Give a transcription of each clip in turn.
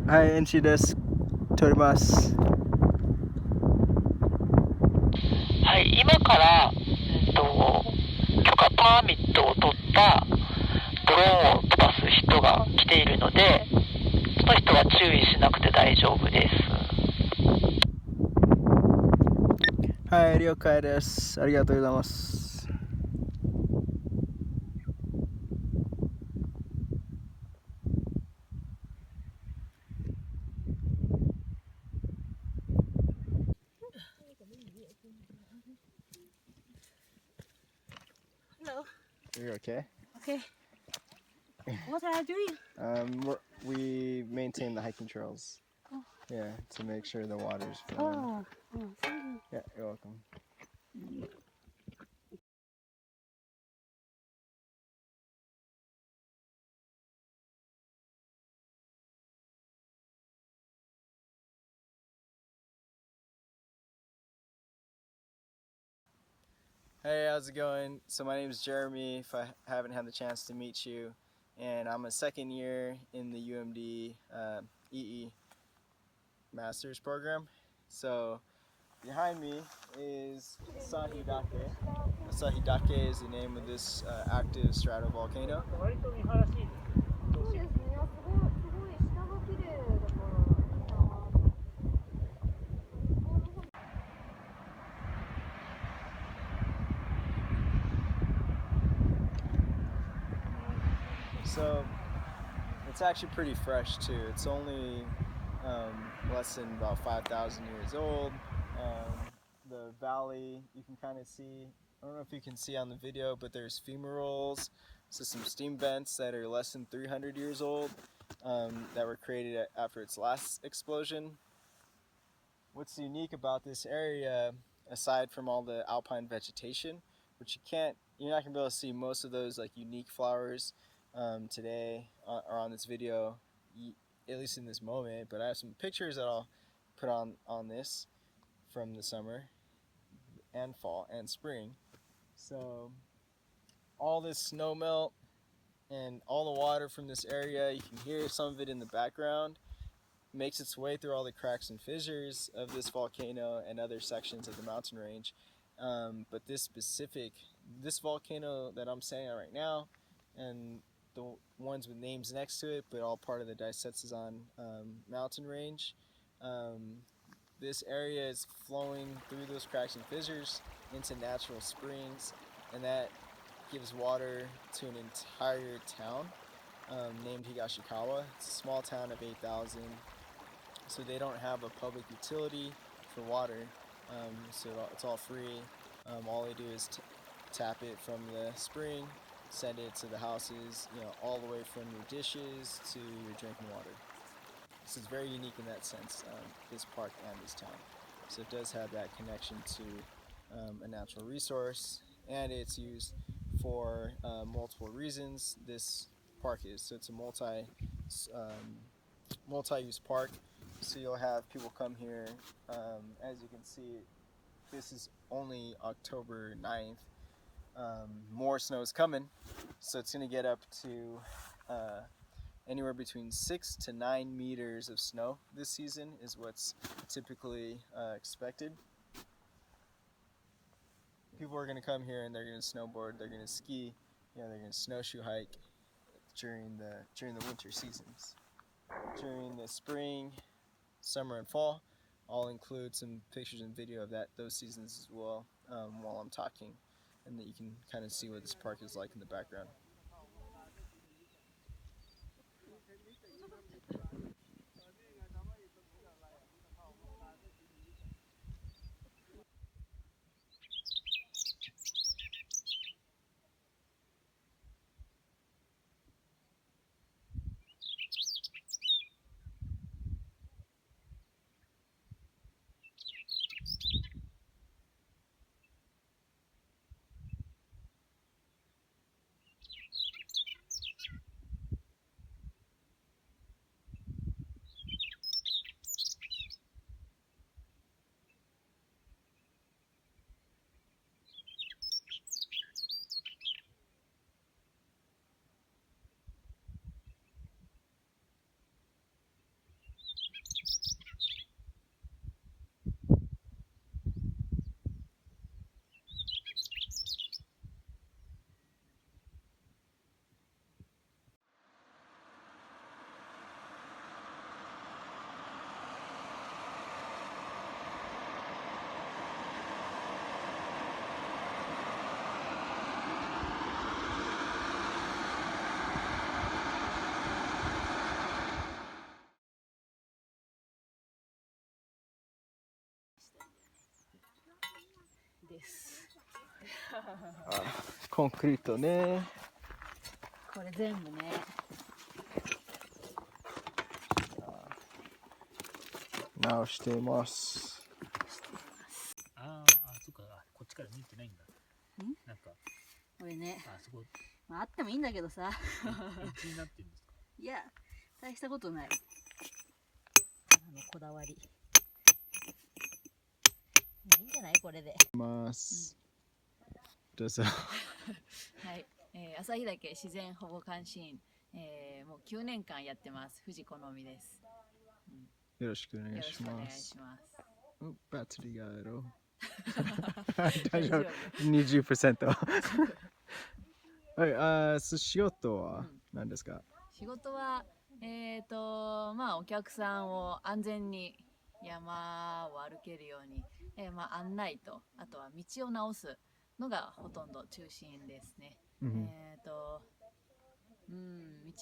はい、NC です。撮ります。はい、今から、許可パーミットを取ったドローンを飛ばす人が来ているので、その人は注意しなくて大丈夫です。はい、了解です。ありがとうございます。Hello. You're okay? Okay. What are you doing? We maintain the hiking trails. Oh. Yeah, to make sure the water's flowing. Oh, thank you. Yeah, you're welcome. Hey, how's it going? So my name is Jeremy, if I haven't had the chance to meet you, and I'm a second year in the UMD EE Master's program. So behind me is Asahidaka. Asahidaka is the name of this active stratovolcano. So it's actually pretty fresh too. It's only less than about 5,000 years old. The valley, you can kind of see, I don't know if you can see on the video, but there's fumaroles, so some steam vents that are less than 300 years old that were created after its last explosion. What's unique about this area, aside from all the alpine vegetation, which you're not gonna be able to see most of those like unique flowers today or on this video, at least in this moment. But I have some pictures that I'll put on this from the summer and fall and spring. So all this snow melt and all the water from this area, you can hear some of it in the background, makes its way through all the cracks and fissures of this volcano and other sections of the mountain range. But this volcano that I'm standing at right now, and the ones with names next to it, but all part of the Daisetsuzan mountain range, this area is flowing through those cracks and fissures into natural springs, and that gives water to an entire town named Higashikawa. It's a small town of 8,000. So they don't have a public utility for water, so it's all free. All they do is tap it from the spring, send it to the houses, all the way from your dishes to your drinking water. So it's very unique in that sense, this park and this town. So it does have that connection to a natural resource, and it's used for multiple reasons. This park is, so it's a multi-use park. So you'll have people come here. As you can see, this is only October 9th. More snow is coming, so it's going to get up to anywhere between 6 to 9 meters of snow this season is what's typically expected. People are going to come here and they're going to snowboard, they're going to ski, they're going to snowshoe hike during the winter seasons. During the spring, summer, and fall, I'll include some pictures and video of those seasons as well while I'm talking, and that you can kind of see what this park is like in the background. です。コンクリートね。これ全部ね。直しています。そっか、こっちから見てないんだ。なんか、これね。そこ。まあ、あってもいいんだけどさ。エッジになってるんですか？いや、大したことない。こだわり。いいんじゃないこれで。ます。どうぞ。はい、旭岳自然保護監視員、もう9年間やってます。藤子のみです。よろしくお願いしよろしくお願います。します。バッテリーがある。大丈夫。20%。はい、仕事は何ですか？仕事は、まあお客さんを安全に山を歩けるように、まあ案内と、あとは道を直すのがほとんど中心ですね。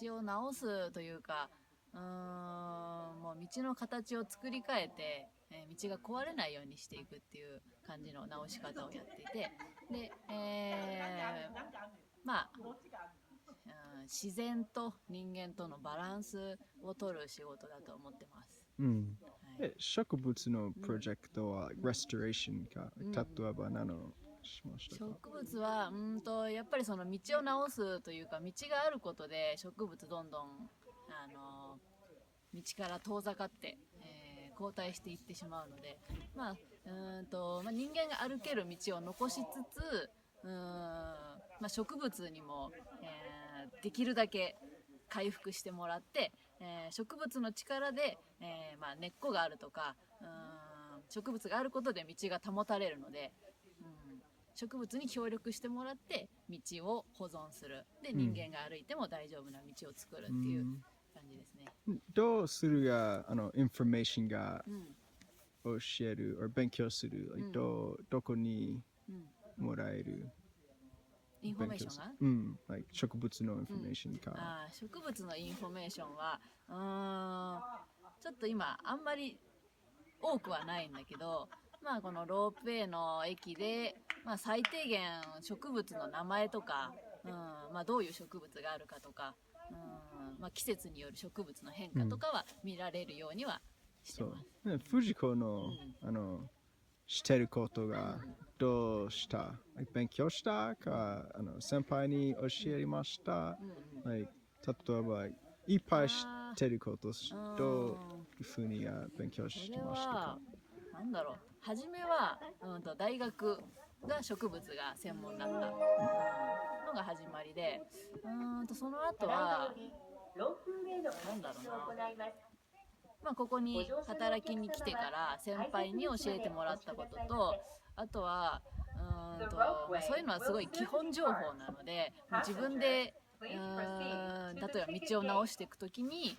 道を直すというか、もう道の形を作り変えて、道が壊れないようにしていくっていう感じの直し方をやっていて、で、まあ、自然と人間とのバランスを取る仕事だと思ってます。植物のプロジェクトはレストレーションか、例えば何をしましたか？植物はやっぱりその道を直すというか、道があることで植物どんどん道から遠ざかって、後退していってしまうので、まあ人間が歩ける道を残しつつ、植物にも、できるだけ回復してもらって、植物の力で、根っこがあるとか、植物があることで道が保たれるので、植物に協力してもらって道を保存する。で、人間が歩いても大丈夫な道を作るっていう感じですね。どうするがインフォメーションが教える、勉強する、どこにもらえる？インフォメーションが、植物のインフォメーションか。植物のインフォメーションはちょっと今あんまり多くはないんだけど、このロープウェイの駅で、最低限植物の名前とか、どういう植物があるかとか、季節による植物の変化とかは見られるようにはしてます。藤子の、してることがどうした？勉強したか、先輩に教えました？例えばいっぱい知ってること、どういうふうに勉強してましたか？なんだろう、初めは、大学が植物が専門だった、のが始まりで、その後はなんだろうな、ここに働きに来てから先輩に教えてもらったことと、あとはそういうのはすごい基本情報なので、自分で例えば道を直していくときに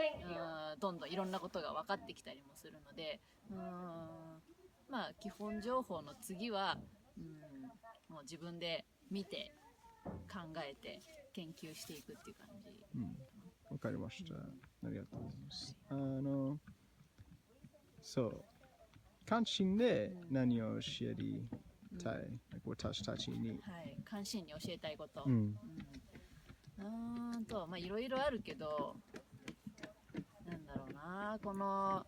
どんどんいろんなことが分かってきたりもするので、基本情報の次はもう自分で見て考えて研究していくっていう感じ。わかりました。ありがとうございます。そう、関心で何を教えたい、私たちに。関心に教えたいこと。いろいろあるけど、なんだろうな、この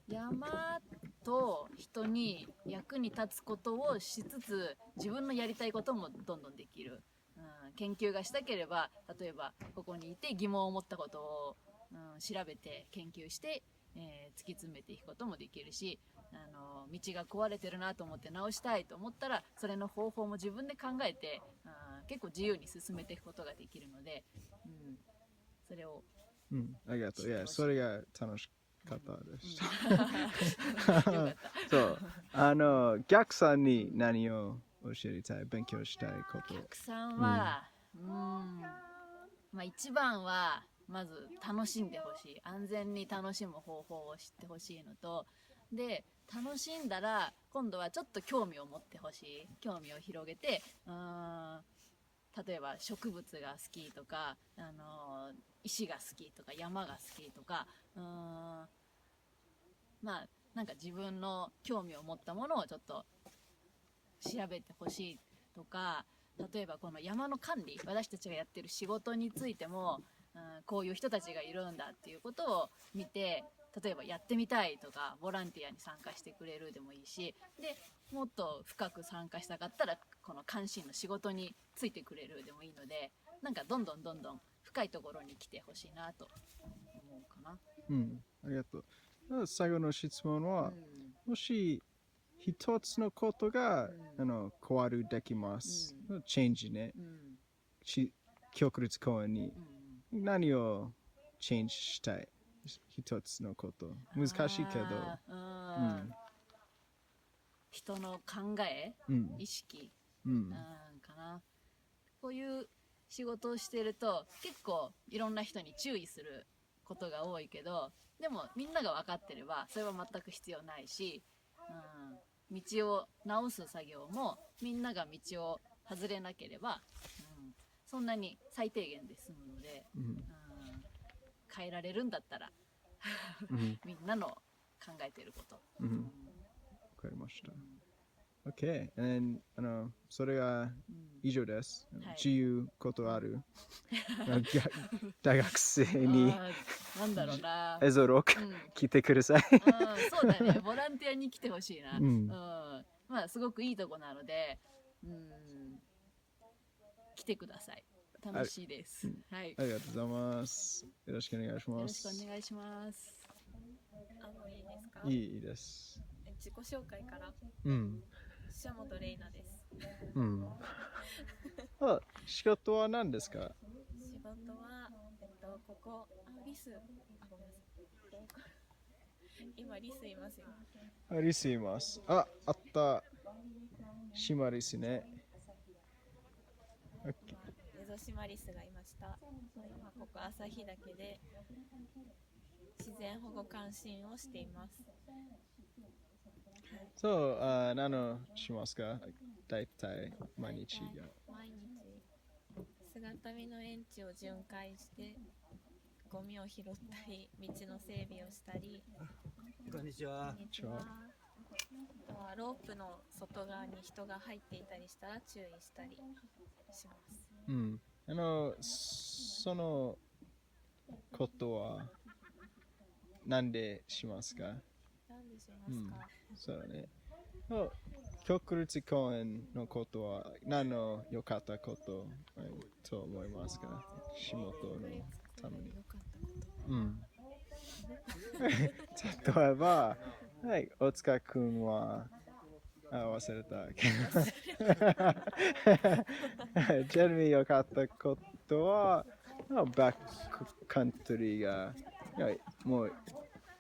山と人に役に立つことをしつつ、自分のやりたいこともどんどんできる。研究がしたければ、例えばここにいて疑問を持ったことを、調べて研究して、突き詰めていくこともできるし、道が壊れてるなと思って直したいと思ったら、それの方法も自分で考えて、結構自由に進めていくことができるので、それをありがとう。いや、それが楽しかったでした。よかった。そう、逆さんに何を教えたい、勉強したいこと。逆さんは、一番はまず楽しんでほしい。安全に楽しむ方法を知ってほしいのと、で楽しんだら今度はちょっと興味を持ってほしい。興味を広げて、例えば植物が好きとか、石が好きとか山が好きとか、なんか自分の興味を持ったものをちょっと調べてほしいとか、例えばこの山の管理、私たちがやってる仕事についても、こういう人たちがいるんだっていうことを見て、例えばやってみたいとかボランティアに参加してくれるでもいいし、でもっと深く参加したかったらこの関心の仕事についてくれるでもいいので、なんかどんどん深いところに来てほしいなと思うかな。ありがとう。最後の質問は、もし一つのことが、変わるできます。チェンジね。国立公園に、何をチェンジしたい？一つのこと。難しいけど。人の考え、意識、かな。こういう仕事をしてると結構いろんな人に注意することが多いけど、でもみんなが分かってればそれは全く必要ないし、道を直す作業もみんなが道を外れなければ、そんなに最低限で済むので、変えられるんだったらみんなの考えてること。わかりました。OK。それが以上です。自由ことある大学生になんだろうな。エゾロック来てください。そうだね。ボランティアに来てほしいな。まあすごくいいとこなので、来てください。楽しいです。はい。ありがとうございます。よろしくお願いします。よろしくお願いします。もういいですか？いいです。自己紹介から。シャモトレイナです。仕事は何ですか？仕事はここリス、ごめんなさい。今リスいますよ。リスいます。あった。シマリスね。エゾシマリスがいました。今ここ旭岳で自然保護監視員をしています。そう、何をしますか？大体毎日が。毎日姿見の園地を巡回してゴミを拾ったり、道の整備をしたり。こんにちは。あとはロープの外側に人が入っていたりしたら注意したりします。そのことはなんでしますか？なんでしますか？そうね。国立公園のことは何の良かったことと思いますか？仕事のために。例えば、はい、大塚君は忘れたけどジェルミー良かったことはバックカントリーがもう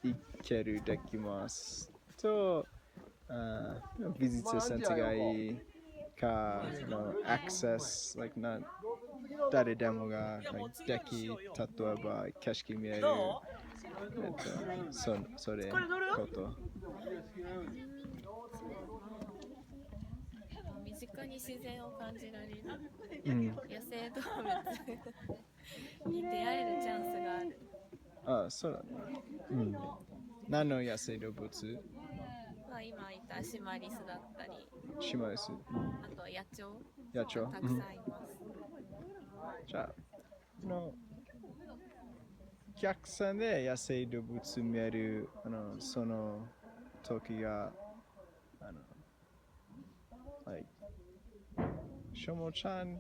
行けるできますと、ビジターセンターがいいかのアクセス、誰でもができ、例えば景色見える、それこと身近に自然を感じられる、野生動物に出会えるチャンスがある。そうだね。何の野生動物？今いたシマリスだったり、シマリス。あと野鳥たくさんいます。じゃあ、逆さで野生動物見えるその時がしょもちゃん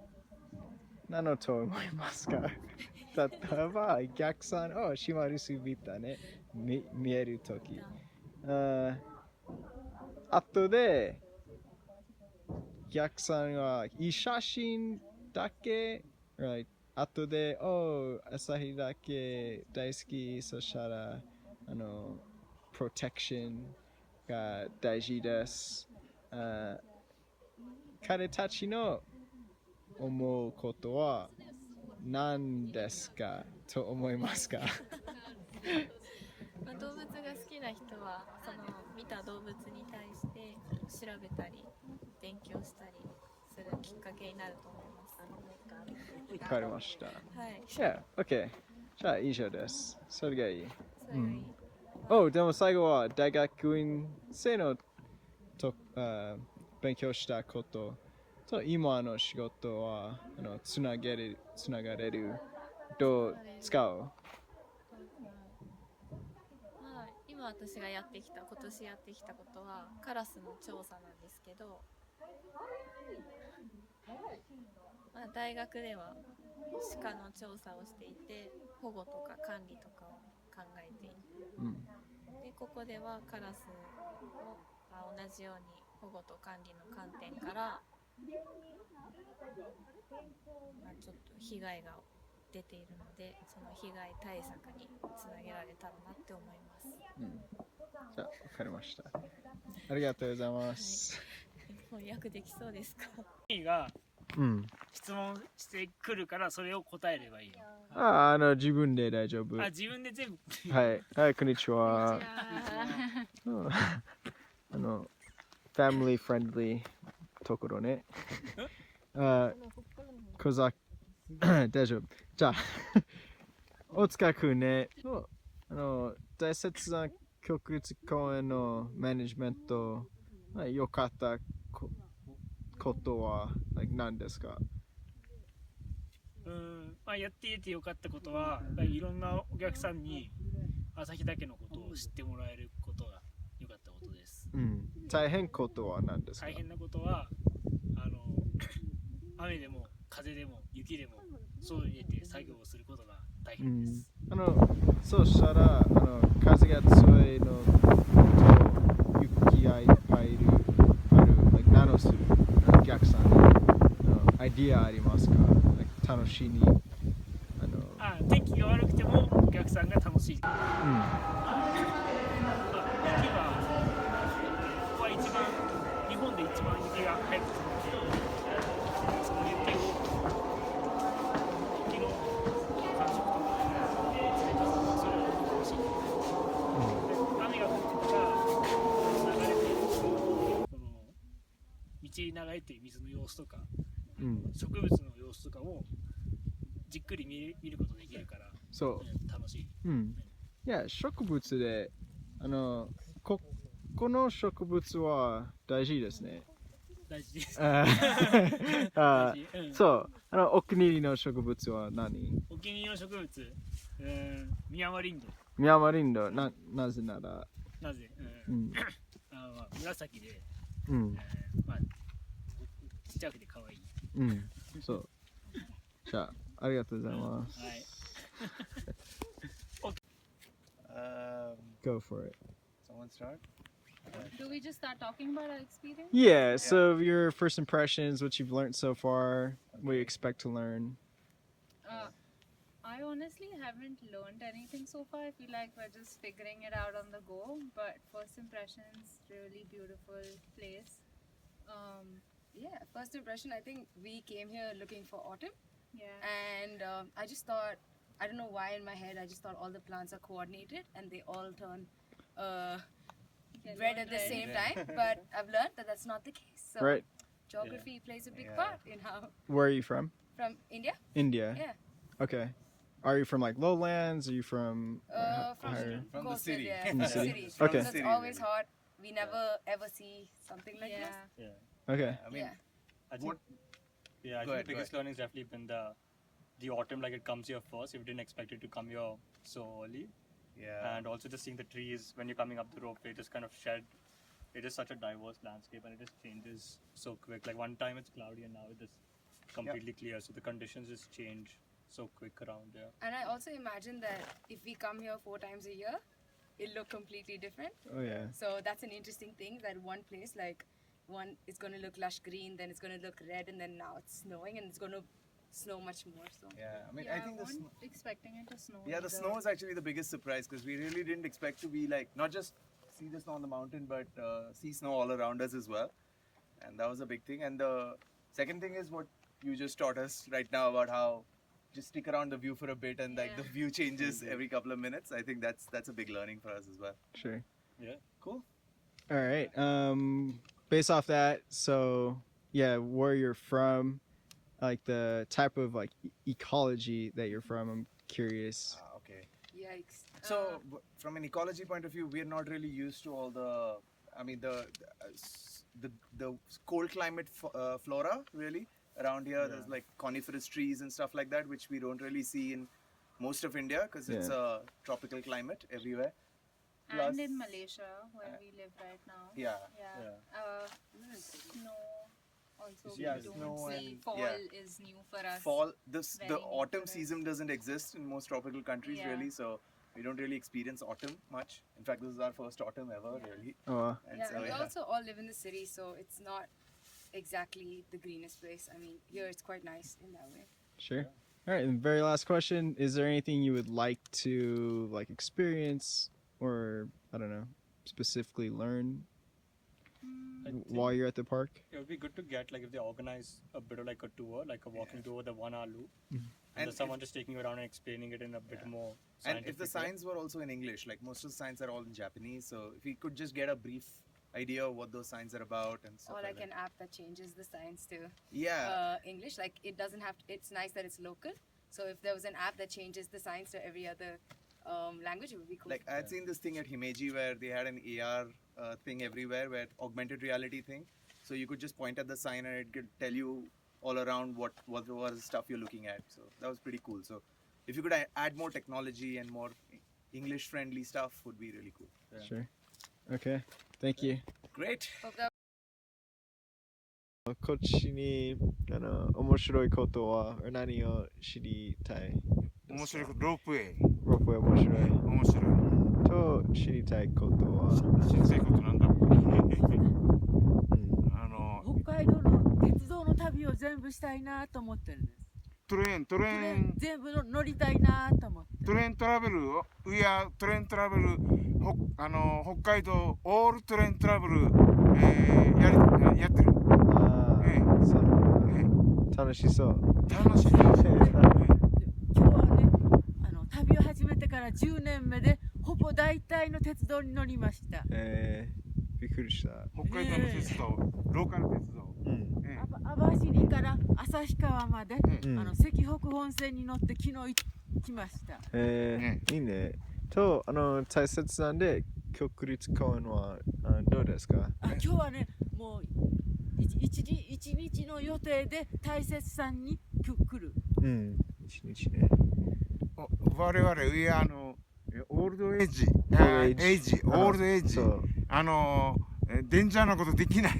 何のと思いますか？例えば逆さシマリス見たね、見える時、後で逆さはいい写真だけ、後で旭岳大好き、そしたらプロテクションが大事です。彼たちの思うことは何ですかと思いますか？動物が好きな人はその見た動物に対して調べたり勉強したりするきっかけになると思います。わかりました。はい。OK。じゃあ以上です。それがいい。でも最後は大学院生の勉強したことと今の仕事はつながれるどう使う？まあ、今私が今年やってきたことはカラスの調査なんですけど、まあ、大学では鹿の調査をしていて保護とか管理とかを考えている。でここではカラスを、同じように保護と管理の観点から、ちょっと被害が出ているのでその被害対策につなげられたらなって思います。じゃあ分かりました。ありがとうございます。翻訳できそうですか？が質問してくるからそれを答えればいいの。自分で大丈夫。自分で全部。はい、こんにちは。ファミリーフレンドリーところね。小ざ大丈夫。じゃあ、お近くね、大雪山国立公園のマネジメント、良かったことは何ですか？やっていて良かったことは、いろんなお客さんに旭岳のことを知ってもらえることが良かったことです。大変ことは何ですか？大変なことは、雨でも風でも雪でも外に出て作業をすることが大変です。そうしたら風が強いのと雪がいっぱいある何をするお客さんにアイディアありますか？楽しいに天気が悪くてもお客さんが楽しい。雪はここは日本で一番雪が早く積もっているので、その雪を雪の感触とかそれを楽しい。雨が降ってたら流れているこの道に流れている水の様子とか、植物の様子とかをじっくり見ることできるから、楽しい。いや、植物でこの植物は大事ですね。大事です。そう、お気に入りの植物は何？お気に入りの植物、ミヤマリンド。ミヤマリンド、なぜなら？なぜ？紫で、ちっちゃくて可愛い。そう。じゃあ、ありがとうございます。Go for it. Someone start? Do we just start talking about our experience? Yeah, so your first impressions, what you've learned so far, what you expect to learn. I honestly haven't learned anything so far. I feel like we're just figuring it out on the go. But first impressions, really beautiful place. Yeah, first impression, I think we came here looking for autumn. Yeah. And I just thought, I don't know why in my head, I just thought all the plants are coordinated and they all turn red at the same time. But I've learned that that's not the case. So Right. geography plays a big part in how. Where are you from? From India? India. Yeah. Okay. Are you from lowlands? Are you from higher? From the coastal, city. Yeah, From the city? From Okay. So it's always hot. We never ever see something like this. Okay. I mean, Yeah. I think, I think the biggest learning has definitely been the autumn, like it comes here first. If you didn't expect it to come here so early. yeah. And also just seeing the trees when you're coming up the rope, they just kind of shed. It is such a diverse landscape and it just changes so quick. Like one time it's cloudy and now it is completely clear. So the conditions just change so quick around there. And I also imagine that if we come here 4 times a year, it'll look completely different. Oh yeah. So that's an interesting thing, that one place, one is going to look lush green, then it's going to look red, and then now it's snowing and it's going to snow much more. So Yeah, I mean, Yeah, I think I the wasn't expecting it to snow. the either. snow is actually the biggest surprise because we really didn't expect to be not just see the snow on the mountain, but see snow all around us as well. And that was a big thing. And the second thing is what you just taught us right now about how just stick around the view for a bit and the view changes every couple of minutes. I think that's a big learning for us as well. Sure. Yeah. Cool. All right. Based off that, so yeah, where you're from, the type of ecology that you're from, I'm curious. Okay. yikes. So from an ecology point of view, we're not really used to all the, I mean, the the cold climate flora really around here. There's like coniferous trees and stuff like that, which we don't really see in most of India because it's a tropical climate everywhere. Plus, and in Malaysia, where we live right now. Yeah. Snow also. Yeah, we don't snow see. and Fall is new for us. Fall. The Very new autumn for us. season doesn't exist in most tropical countries really, so we don't really experience autumn much. In fact, this is our first autumn ever really. Oh, And Yeah, so, and we also all live in the city, so it's not exactly the greenest place. I mean, here it's quite nice in that way. sure. All right, and very last question: is there anything you would like to experience, or I don't know, specifically learn while you're at the park? It would be good to get if they organize a bit of a tour, like a walking tour, the 1 hour loop, and there's someone just taking you around and explaining it in a bit more. And if the signs were also in English, most of the signs are all in Japanese, so if we could just get a brief idea of what those signs are about and stuff Or like an app that changes the signs to English. It doesn't have. It's nice that it's local. So if there was an app that changes the signs to every other language, it would be cool. I had seen this thing at Himeji where they had an AR thing everywhere, where augmented reality thing. So you could just point at the sign and it could tell you all around what was the stuff you're looking at. So that was pretty cool. So if you could add more technology and more English friendly stuff, would be really cool. Sure. Okay. Thank you. Great. Hope that こっちに面白いことは何を知りたい？面白いこと、ロープウェイ。ロープウェイ面白い。面白い。と知りたいことは？知りたいことなんだろう。北海道の鉄道の旅を全部したいなと思ってるんです。トレイン全部乗りたいなと思って。トレイントラベルを、トレイントラベル、北海道オールトレイントラベル、やってる。そう。楽しそう。楽しい。今日はね、旅を始めてから10年目でほぼ大体の鉄道に乗りました。びっくりした。北海道の鉄道、ローカル鉄道。網走から旭川まで、石北本線に乗って昨日来ました。いいね。と大切なんで国立公園はどうですか？今日はね、もう一日の予定で大雪山に来る。一日ね。我々上オールドエイジ、オールドエイジ、デンジャーなことできない。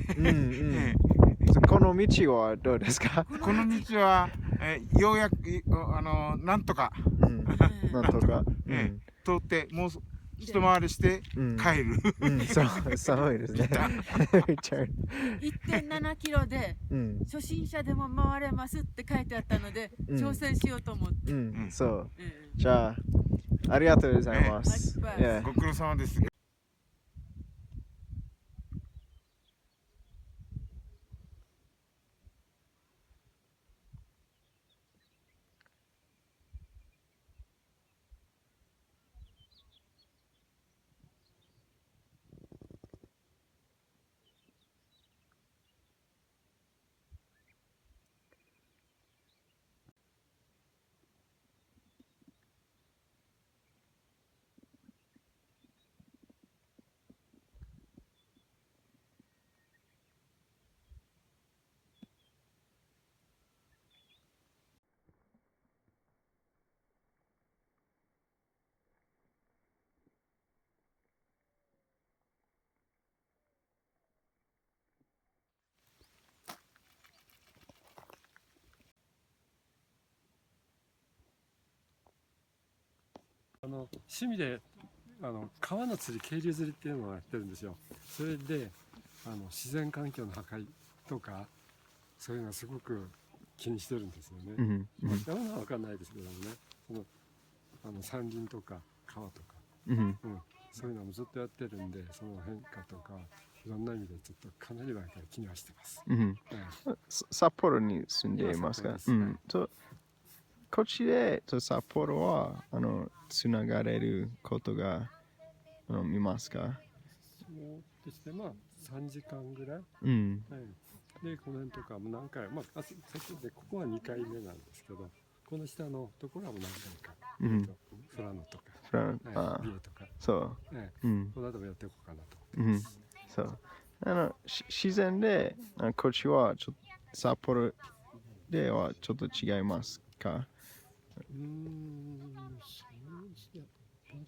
この道はどうですか？この道はようやくなんとか通ってもう一回りして帰る。そう寒いですね。1.7 キロで初心者でも回れますって書いてあったので挑戦しようと思って。そう。じゃあありがとうございます。ご苦労様です。趣味で川の釣り、渓流釣りっていうのをやってるんですよ。それで自然環境の破壊とかそういうのはすごく気にしてるんですよね。山のは分かんないですけどもね、山林とか川とか、そういうのもずっとやってるんで、その変化とかいろんな意味でちょっとかなり前から気にはしてます。札幌に住んでいますか？こっちで札幌はつながれることが見ますか？そうですね、3時間ぐらい。でこの辺とかも何回、先ほどここは2回目なんですけど、この下のところはもう何回か、富良野とか、美瑛とか、そう、この後もやっていこうかなと思ってます。そう自然でこっちは札幌ではちょっと違いますか？そうですね、やっ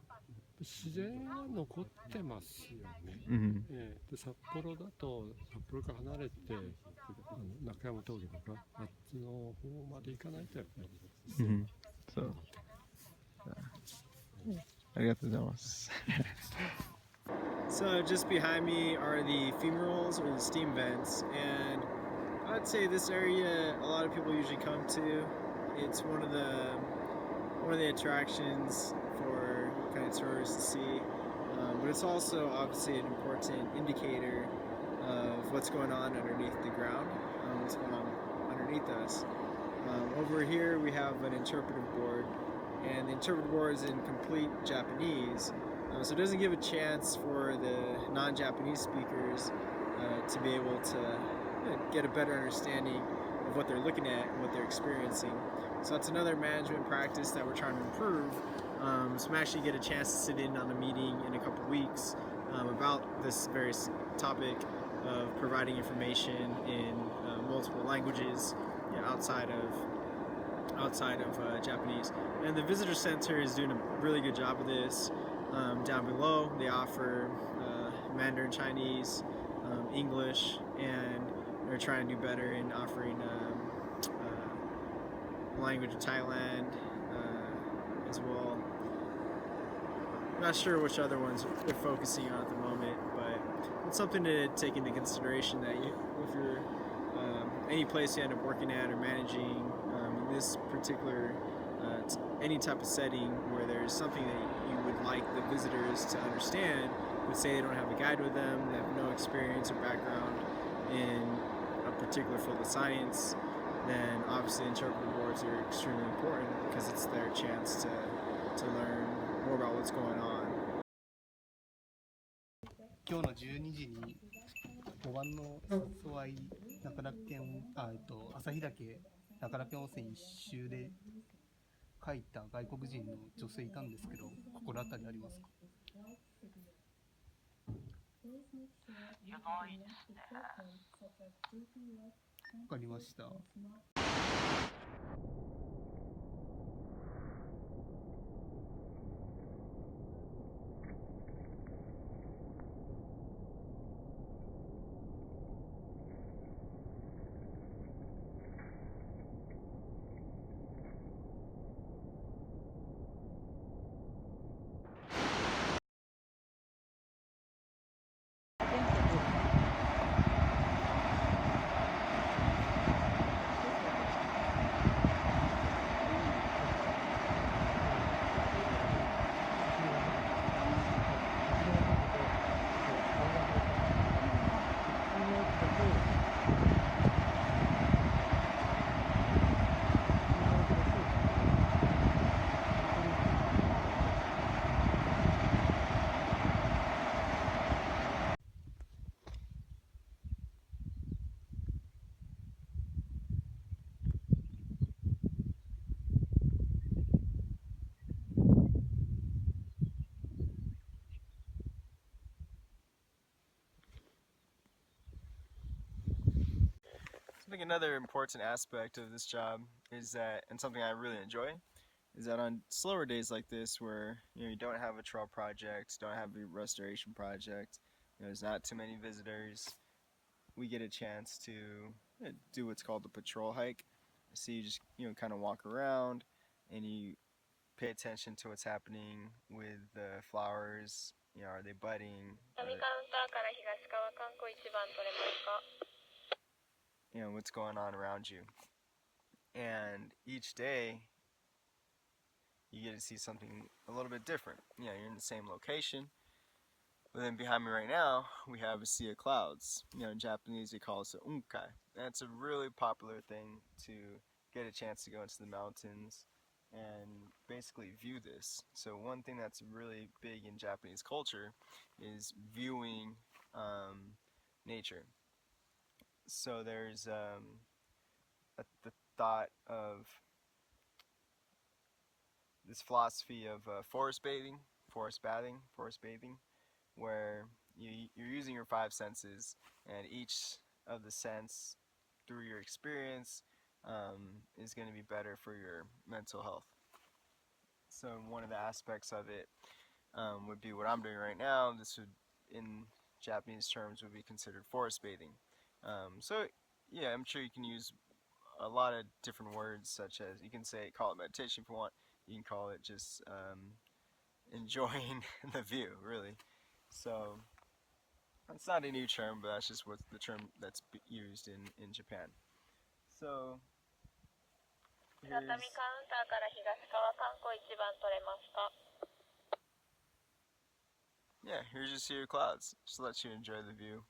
ぱり自然は残ってますよね。で札幌だと札幌から離れて中山峠とかあっちの方まで行かないとやっぱり自然そう。ありがとうございます。So just behind me are the fumaroles or the steam vents, and I'd say this area a lot of people usually come to. It's one of the attractions for kind of tourists to see, but it's also obviously an important indicator of what's going on underneath the ground, what's going on underneath us. Over here we have an interpretive board, and the interpretive board is in complete Japanese, so it doesn't give a chance for the non-Japanese speakers to be able to get a better understanding of what they're looking at and what they're experiencing. So that's another management practice that we're trying to improve. So I'm actually get a chance to sit in on a meeting in a couple weeks about this very topic of providing information in multiple languages outside of Japanese. And the visitor center is doing a really good job of this. Down below they offer Mandarin Chinese, English, and they're trying to do better in offering language of Thailand as well. I'm not sure which other ones they're focusing on at the moment, but it's something to take into consideration that if you're any place you end up working at or managing in this particular any type of setting where there's something that you would like the visitors to understand, but say they don't have a guide with them, they have no experience or background in a particular field of science, then obviously interpretive boards are extremely important because it's their chance to learn more about what's going on. 今日の12時に5番の裾合中岳旭岳中岳温泉一周で書いた外国人の女性いたんですけど、心当たりありますか？いないですね。わかりました。I think another important aspect of this job is that, and something I really enjoy, is that on slower days like this where you don't have a trail project, don't have a restoration project, there's not too many visitors, we get a chance to do what's called the patrol hike. So you just kind of walk around and you pay attention to what's happening with the flowers. Are they budding? What's going on around you. And each day you get to see something a little bit different. You're in the same location, but then behind me right now we have a sea of clouds. In Japanese they call it unkai. That's a really popular thing to get a chance to go into the mountains and basically view this. So one thing that's really big in Japanese culture is viewing nature. So there's the thought of this philosophy of forest bathing, where you're using your five senses, and each of the sense through your experience is going to be better for your mental health. So one of the aspects of it would be what I'm doing right now. This would, in Japanese terms, would be considered forest bathing. So yeah, I'm sure you can use a lot of different words, such as you can call it meditation if you want. You can call it just enjoying the view, really. So it's not a new term, but that's just what the term that's used in Japan. So here's, カウンターから東側観光一番取れますか? Yeah, here's just your clouds. Just lets you enjoy the view.